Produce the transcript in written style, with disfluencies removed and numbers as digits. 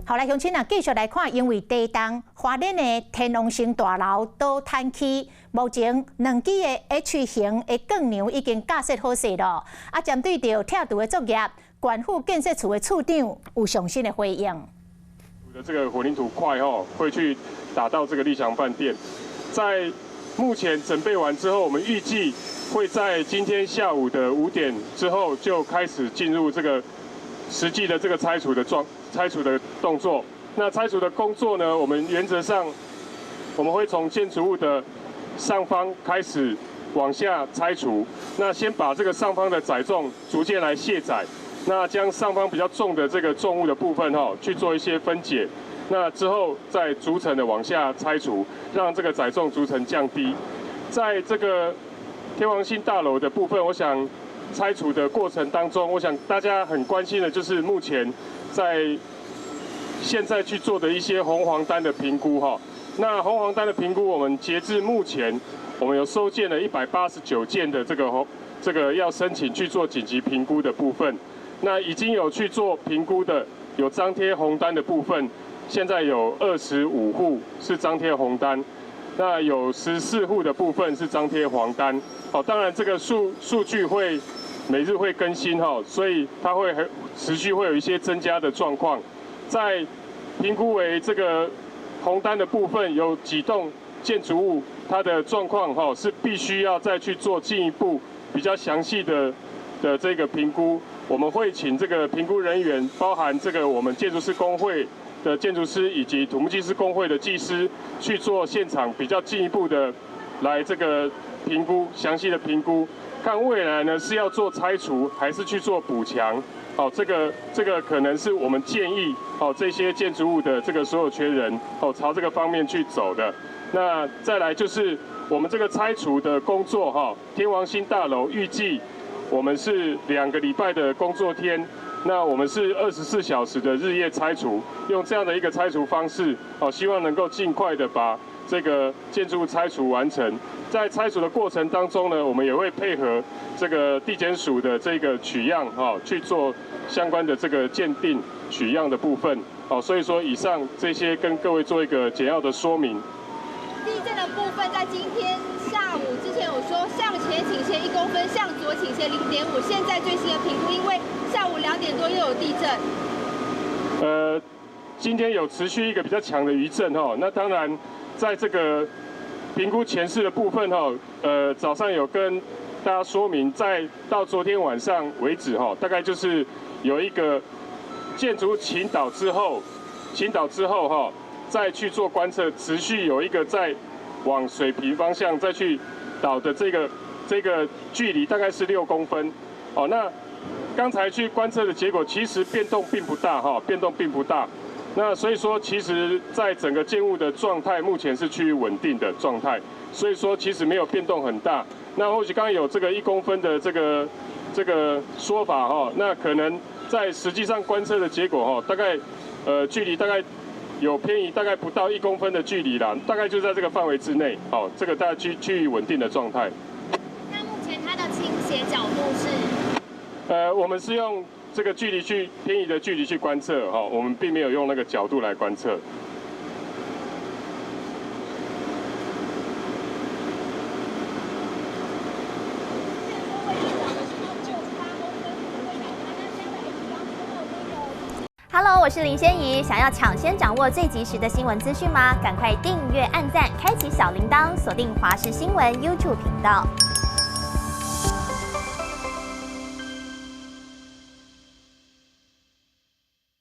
好，来乡亲啊，继续来看，因为地震，花莲的天龙城大楼倒坍起，目前2支的 H 型的钢梁已经架设好势了。啊，针对着拆除的作业，县府建设处的处长有上新的回应。这个混凝土块会去打到这个立祥饭店，在目前准备完之后，我们预计会在今天下午的5点之后就开始进入这个实际的这个拆除的动作。那拆除的工作呢，我们原则上我们会从建筑物的上方开始往下拆除。那先把这个上方的载重逐渐来卸载，那将上方比较重的这个重物的部分去做一些分解。那之后再逐层的往下拆除，让这个载重逐层降低。在这个天王星大楼的部分，我想拆除的过程当中，我想大家很关心的就是目前现在去做的一些红黄单的评估那红黄单的评估，我们截至目前，我们有收件了189件的这个要申请去做紧急评估的部分。那已经有去做评估的，有张贴红单的部分，现在有25户是张贴红单，那有14户的部分是张贴黄单。当然这个数据会每日会更新所以它会持续会有一些增加的状况。在评估为这个红单的部分，有几栋建筑物，它的状况是必须要再去做进一步比较详细的这个评估。我们会请这个评估人员，包含这个我们建筑师工会的建筑师以及土木技师工会的技师，去做现场比较进一步的来这个评估，详细的评估，看未来呢是要做拆除还是去做补强。这个可能是我们建议这些建筑物的这个所有权人朝这个方面去走的。那再来就是我们这个拆除的工作天王星大楼预计我们是2个礼拜的工作天，那我们是24小时的日夜拆除，用这样的一个拆除方式希望能够尽快的把这个建筑物拆除完成。在拆除的过程当中呢，我们也会配合这个地检署的这个取样去做相关的这个鉴定取样的部分所以说以上这些跟各位做一个简要的说明。地震的部分在今天下午之前有说向前倾斜1公分，向左倾斜0.5，现在最新的评估，因为下午2点多又有地震。今天有持续一个比较强的余震那当然在这个评估前示的部分早上有跟大家说明，到昨天晚上为止大概就是有一个建筑倾倒之后再去做观测，持续有一个在往水平方向再去倒的这个距离大概是6公分那刚才去观测的结果其实变动并不大那所以说，其实在整个建物的状态目前是趋于稳定的状态，所以说其实没有变动很大。那或许刚刚有这个1公分的这个说法那可能在实际上观测的结果大概距离大概有偏移，大概不到1公分的距离啦，大概就在这个范围之内这个大概趋于稳定的状态。那目前它的倾斜角度是？我们是用这个距离去偏移的距离去观测我们并没有用那个角度来观测。Hello， 我是林仙怡。想要抢先掌握最及时的新闻资讯吗？赶快订阅、按赞、开启小铃铛，锁定华视新闻 YouTube 频道。